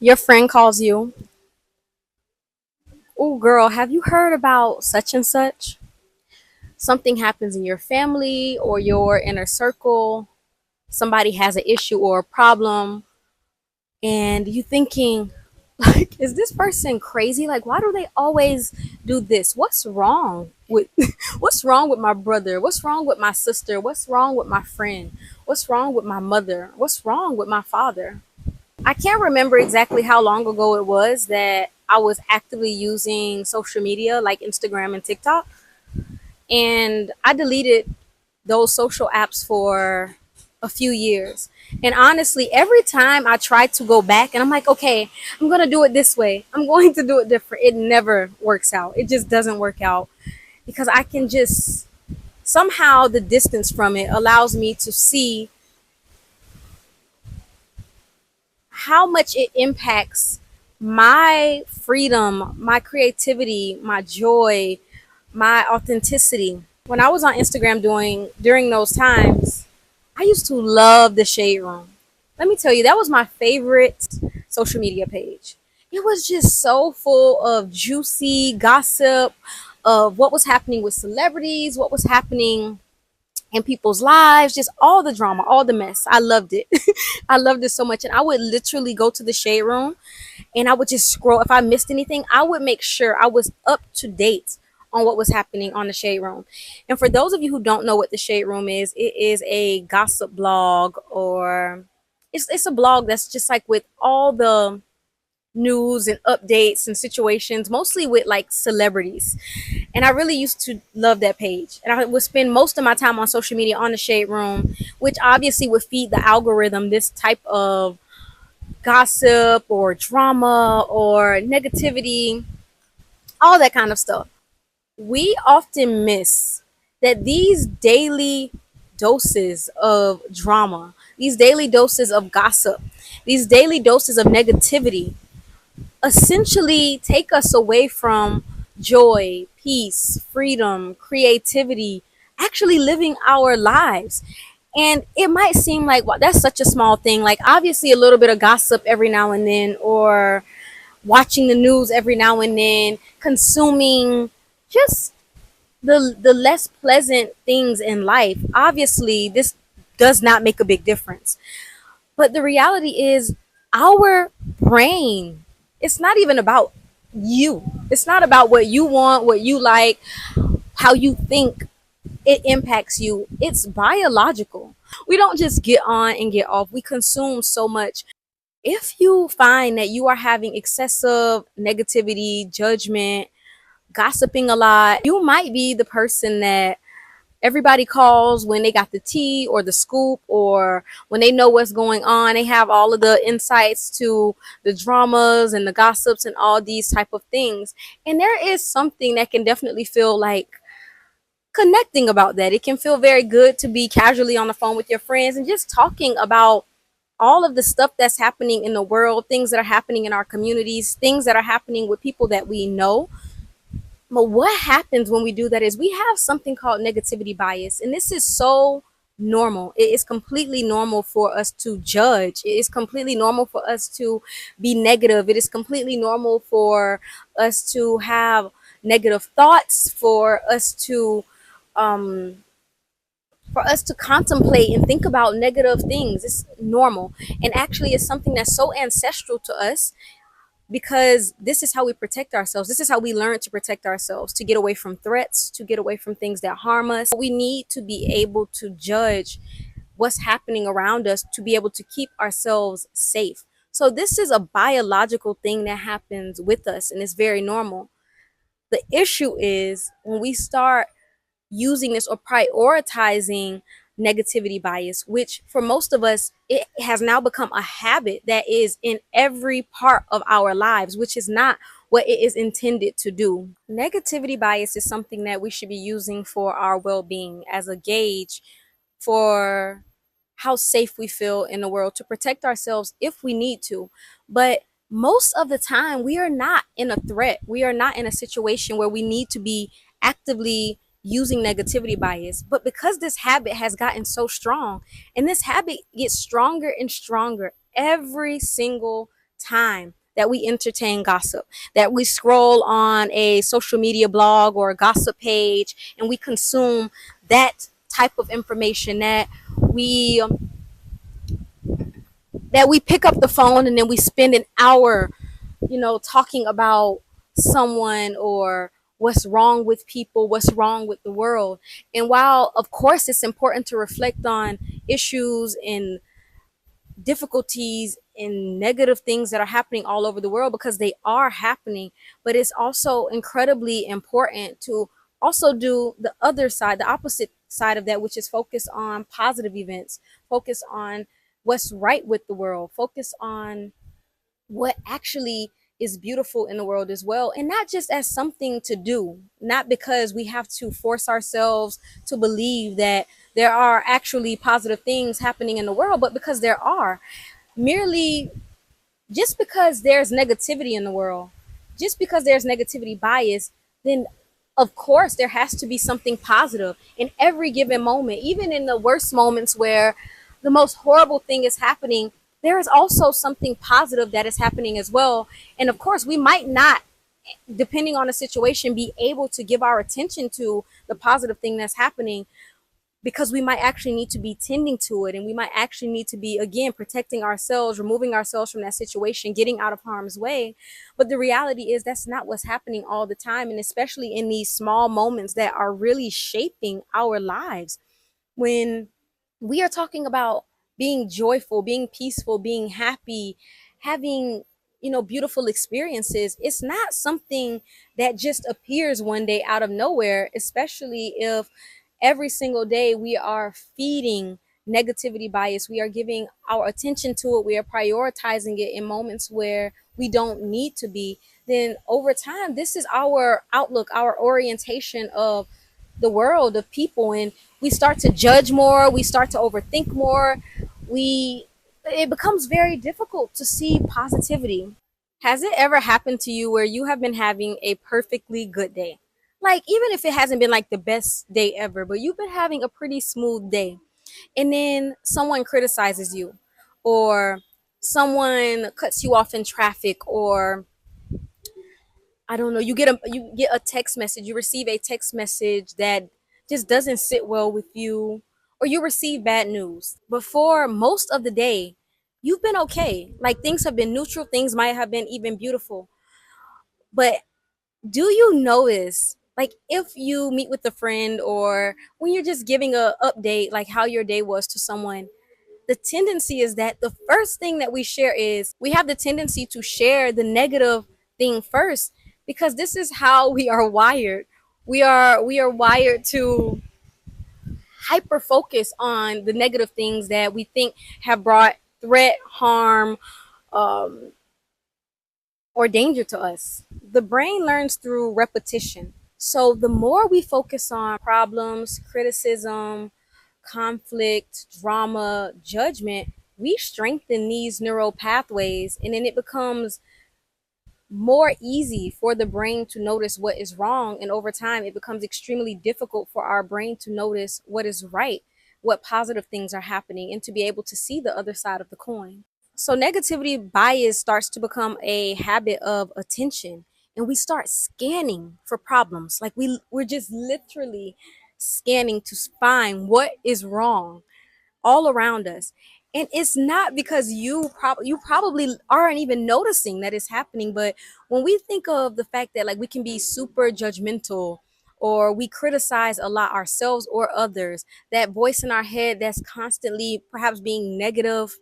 Your friend calls you, "Oh, girl, have you heard about such and such? Something happens in your family or your inner circle. Somebody has an issue or a problem, and you thinking, like, is this person crazy? Like, why do they always do this? What's wrong with what's wrong with my brother? What's wrong with my sister? What's wrong with my friend? What's wrong with my mother? What's wrong with my father?" I can't remember exactly how long ago it was that I was actively using social media like Instagram and TikTok. And I deleted those social apps for a few years. And honestly, every time I try to go back and I'm like, okay, I'm going to do it this way, I'm going to do it different, it never works out. It just doesn't work out because I can just somehow the distance from it allows me to see how much it impacts my freedom, my creativity, my joy, my authenticity. When I was on Instagram during those times, I used to love the Shade Room. Let me tell you, that was my favorite social media page. It was just so full of juicy gossip of what was happening with celebrities, what was happening in people's lives, just all the drama, all the mess. I loved it. I loved it so much. And I would literally go to the Shade Room and I would just scroll. If I missed anything, I would make sure I was up to date on what was happening on the Shade Room. And for those of you who don't know what the Shade Room is, it is a gossip blog, or it's a blog that's just like with all the news and updates and situations, mostly with like celebrities. And I really used to love that page. And I would spend most of my time on social media on the Shade Room, which obviously would feed the algorithm this type of gossip or drama or negativity, all that kind of stuff. We often miss that these daily doses of drama, these daily doses of gossip, these daily doses of negativity essentially take us away from joy, peace, freedom, creativity, actually living our lives. And it might seem like, well, that's such a small thing. Like, obviously, a little bit of gossip every now and then, or watching the news every now and then, consuming just the less pleasant things in life. Obviously, this does not make a big difference. But the reality is, our brain, it's not even about you. It's not about what you want, what you like, how you think it impacts you. It's biological. We don't just get on and get off. We consume so much. If you find that you are having excessive negativity, judgment, gossiping a lot, you might be the person that everybody calls when they got the tea or the scoop, or when they know what's going on. They have all of the insights to the dramas and the gossips and all these type of things. And there is something that can definitely feel like connecting about that. It can feel very good to be casually on the phone with your friends and just talking about all of the stuff that's happening in the world, things that are happening in our communities, things that are happening with people that we know. But what happens when we do that is we have something called negativity bias. And this is so normal. It is completely normal for us to judge. It is completely normal for us to be negative. It is completely normal for us to have negative thoughts, um for us to contemplate and think about negative things. It's normal. And actually it's something that's so ancestral to us, because this is how we protect ourselves. This is how we learn to protect ourselves, to get away from threats, to get away from things that harm us. We need to be able to judge what's happening around us to be able to keep ourselves safe. So this is a biological thing that happens with us, and it's very normal. The issue is when we start using this or prioritizing negativity bias, which for most of us, it has now become a habit that is in every part of our lives, which is not what it is intended to do. Negativity bias is something that we should be using for our well being as a gauge for how safe we feel in the world, to protect ourselves if we need to. But most of the time, we are not in a threat. We are not in a situation where we need to be actively using negativity bias. But because this habit has gotten so strong, and this habit gets stronger and stronger every single time that we entertain gossip, that we scroll on a social media blog or a gossip page and we consume that type of information, we that we pick up the phone and then we spend an hour, talking about someone or what's wrong with people, what's wrong with the world. And while, of course, it's important to reflect on issues and difficulties and negative things that are happening all over the world, because they are happening, but it's also incredibly important to also do the other side, the opposite side of that, which is focus on positive events, focus on what's right with the world, focus on what actually is beautiful in the world as well, and not just as something to do, not because we have to force ourselves to believe that there are actually positive things happening in the world, but because there are. Merely just because there's negativity in the world, just because there's negativity bias, then of course there has to be something positive in every given moment. Even in the worst moments where the most horrible thing is happening, there is also something positive that is happening as well. And of course, we might not, depending on the situation, be able to give our attention to the positive thing that's happening, because we might actually need to be tending to it, and we might actually need to be, again, protecting ourselves, removing ourselves from that situation, getting out of harm's way. But the reality is that's not what's happening all the time, and especially in these small moments that are really shaping our lives. When we are talking about being joyful, being peaceful, being happy, having, beautiful experiences, it's not something that just appears one day out of nowhere, especially if every single day we are feeding negativity bias, we are giving our attention to it, we are prioritizing it in moments where we don't need to be. Then over time, this is our outlook, our orientation of the world, of people, and we start to judge more, we start to overthink more. We It becomes very difficult to see positivity. Has it ever happened to you where you have been having a perfectly good day? Like, even if it hasn't been like the best day ever, but you've been having a pretty smooth day, and then someone criticizes you, or someone cuts you off in traffic, or I don't know, you get a text message, you receive a text message that just doesn't sit well with you, or you receive bad news. But for most of the day, you've been okay. Like, things have been neutral, things might have been even beautiful. But do you notice, like, if you meet with a friend or when you're just giving a update like how your day was to someone, the tendency is that the first thing that we share is, we have the tendency to share the negative thing first, because this is how we are wired. We are wired to hyper focus on the negative things that we think have brought threat, harm, um, or danger to us. The brain learns through repetition. So the more we focus on problems, criticism, conflict, drama, judgment, we strengthen these neural pathways, and then it becomes more easy for the brain to notice what is wrong. And over time, it becomes extremely difficult for our brain to notice what is right, what positive things are happening, and to be able to see the other side of the coin. So negativity bias starts to become a habit of attention, and we start scanning for problems. Like, we're just literally scanning to find what is wrong all around us. And it's not because you probably aren't even noticing that it's happening. But when we think of the fact that, like, we can be super judgmental, or we criticize a lot ourselves or others, that voice in our head that's constantly perhaps being negative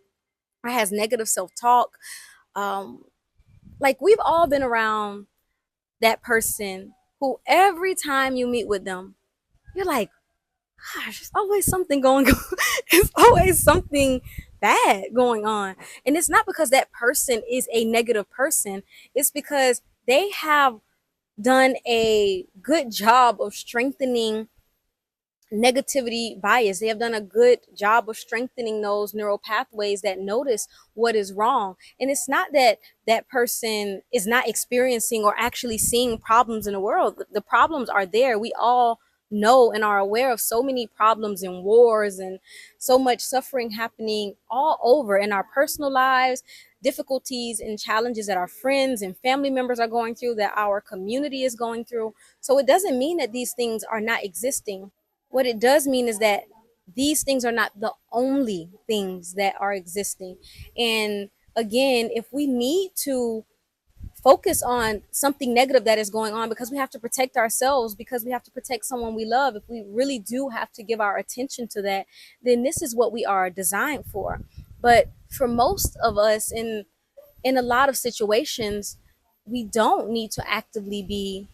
or has negative self-talk, um like, we've all been around that person who every time you meet with them, you're like, gosh, there's always something going on. It's always something bad going on. And it's not because that person is a negative person, it's because they have done a good job of strengthening negativity bias. They have done a good job of strengthening those neural pathways that notice what is wrong. And it's not that that person is not experiencing or actually seeing problems in the world. The problems are there. We all know and are aware of so many problems and wars and so much suffering happening all over in our personal lives, difficulties and challenges that our friends and family members are going through, that our community is going through. So it doesn't mean that these things are not existing. What it does mean is that these things are not the only things that are existing. And again, if we need to focus on something negative that is going on because we have to protect ourselves, because we have to protect someone we love, if we really do have to give our attention to that, then this is what we are designed for. But for most of us, in a lot of situations, we don't need to actively be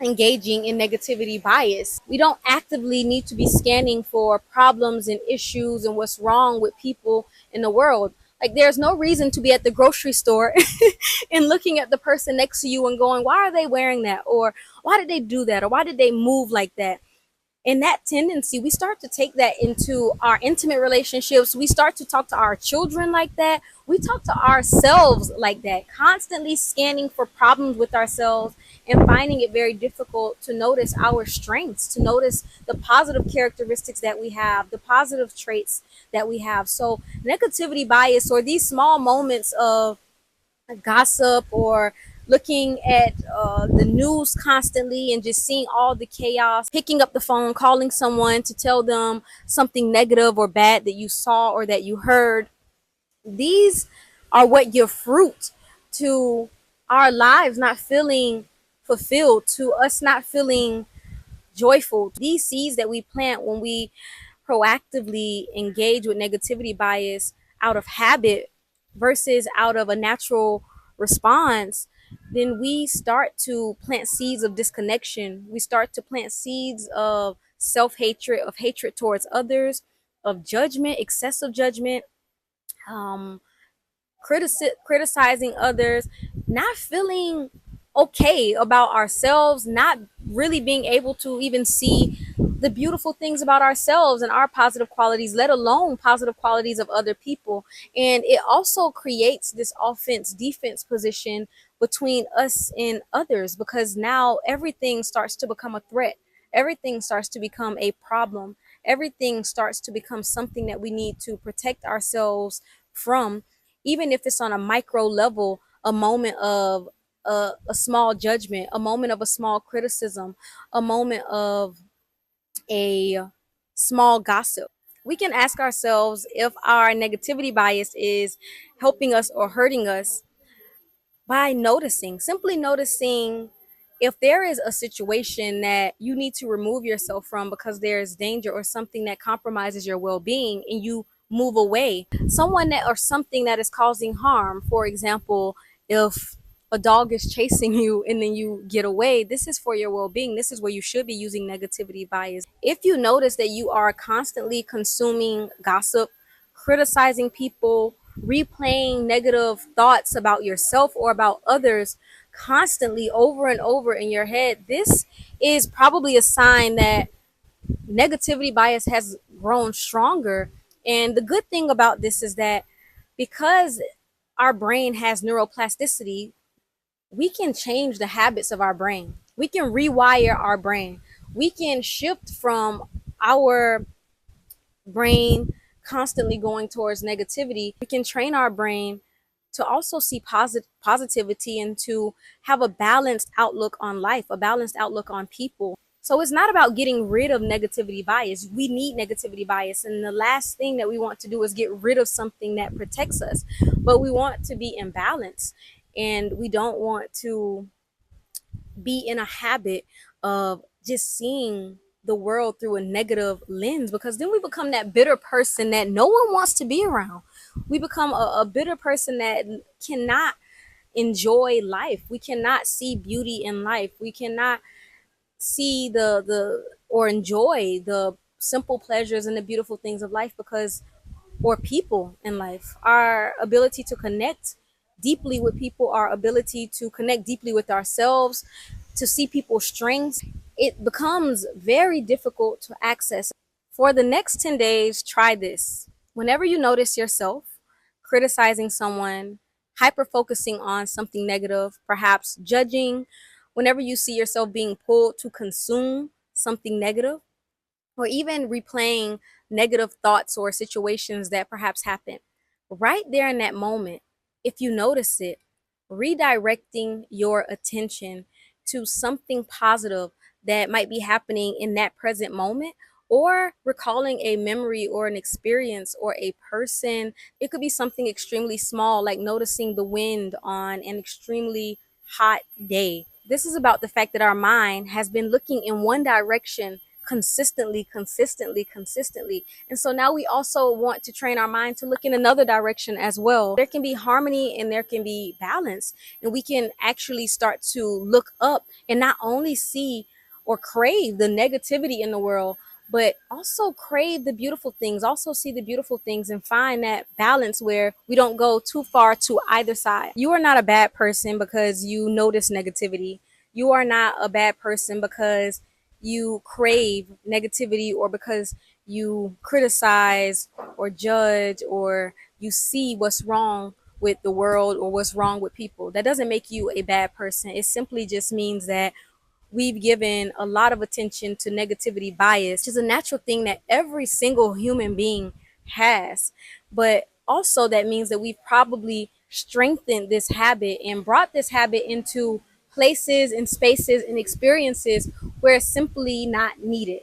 engaging in negativity bias. We don't actively need to be scanning for problems and issues and what's wrong with people in the world. Like, there's no reason to be at the grocery store and looking at the person next to you and going, why are they wearing that? Or why did they do that? Or why did they move like that? And that tendency, we start to take that into our intimate relationships. We start to talk to our children like that. We talk to ourselves like that, constantly scanning for problems with ourselves and finding it very difficult to notice our strengths, to notice the positive characteristics that we have, the positive traits that we have. So negativity bias, or these small moments of gossip, or looking at the news constantly and just seeing all the chaos, picking up the phone, calling someone to tell them something negative or bad that you saw or that you heard, these are what give fruit to our lives not feeling fulfilled, to us not feeling joyful. These seeds that we plant when we proactively engage with negativity bias out of habit versus out of a natural response, then we start to plant seeds of disconnection. We start to plant seeds of self hatred, of hatred towards others, of judgment, excessive judgment, um, criticizing others, not feeling okay about ourselves, not really being able to even see the beautiful things about ourselves and our positive qualities, let alone positive qualities of other people. And it also creates this offense defense position between us and others, because now everything starts to become a threat. Everything starts to become a problem. Everything starts to become something that we need to protect ourselves from, even if it's on a micro level, a moment of a small judgment, a moment of a small criticism, a moment of a small gossip. We can ask ourselves if our negativity bias is helping us or hurting us by noticing, simply noticing if there is a situation that you need to remove yourself from because there is danger or something that compromises your well-being, and you move away. Someone that, or something that is causing harm. For example, if a dog is chasing you and then you get away, this is for your well-being. This is where you should be using negativity bias. If you notice that you are constantly consuming gossip, criticizing people, replaying negative thoughts about yourself or about others constantly over and over in your head, this is probably a sign that negativity bias has grown stronger. And the good thing about this is that because our brain has neuroplasticity, we can change the habits of our brain. We can rewire our brain. We can shift from our brain constantly going towards negativity. We can train our brain to also see positivity and to have a balanced outlook on life, a balanced outlook on people. So it's not about getting rid of negativity bias. We need negativity bias. And the last thing that we want to do is get rid of something that protects us. But we want to be in balance, and we don't want to be in a habit of just seeing the world through a negative lens, because then we become that bitter person that no one wants to be around. We become a bitter person that cannot enjoy life. We cannot see beauty in life. We cannot see the or enjoy the simple pleasures and the beautiful things of life, because, or people in life, our ability to connect deeply with people, our ability to connect deeply with ourselves, to see people's strengths, it becomes very difficult to access. For the next 10 days, try this. Whenever you notice yourself criticizing someone, hyper focusing on something negative, perhaps judging, whenever you see yourself being pulled to consume something negative, or even replaying negative thoughts or situations that perhaps happened, right there in that moment, if you notice it, redirecting your attention to something positive that might be happening in that present moment, or recalling a memory or an experience or a person. It could be something extremely small, like noticing the wind on an extremely hot day. This is about the fact that our mind has been looking in one direction consistently. And so now we also want to train our mind to look in another direction as well. There can be harmony and there can be balance. And we can actually start to look up and not only see or crave the negativity in the world, but also crave the beautiful things, also see the beautiful things and find that balance where we don't go too far to either side. You are not a bad person because you notice negativity. You are not a bad person because you crave negativity or because you criticize or judge or you see what's wrong with the world or what's wrong with people. That doesn't make you a bad person. It simply just means that we've given a lot of attention to negativity bias, which is a natural thing that every single human being has. But also, that means that we've probably strengthened this habit and brought this habit into places and spaces and experiences where it's simply not needed.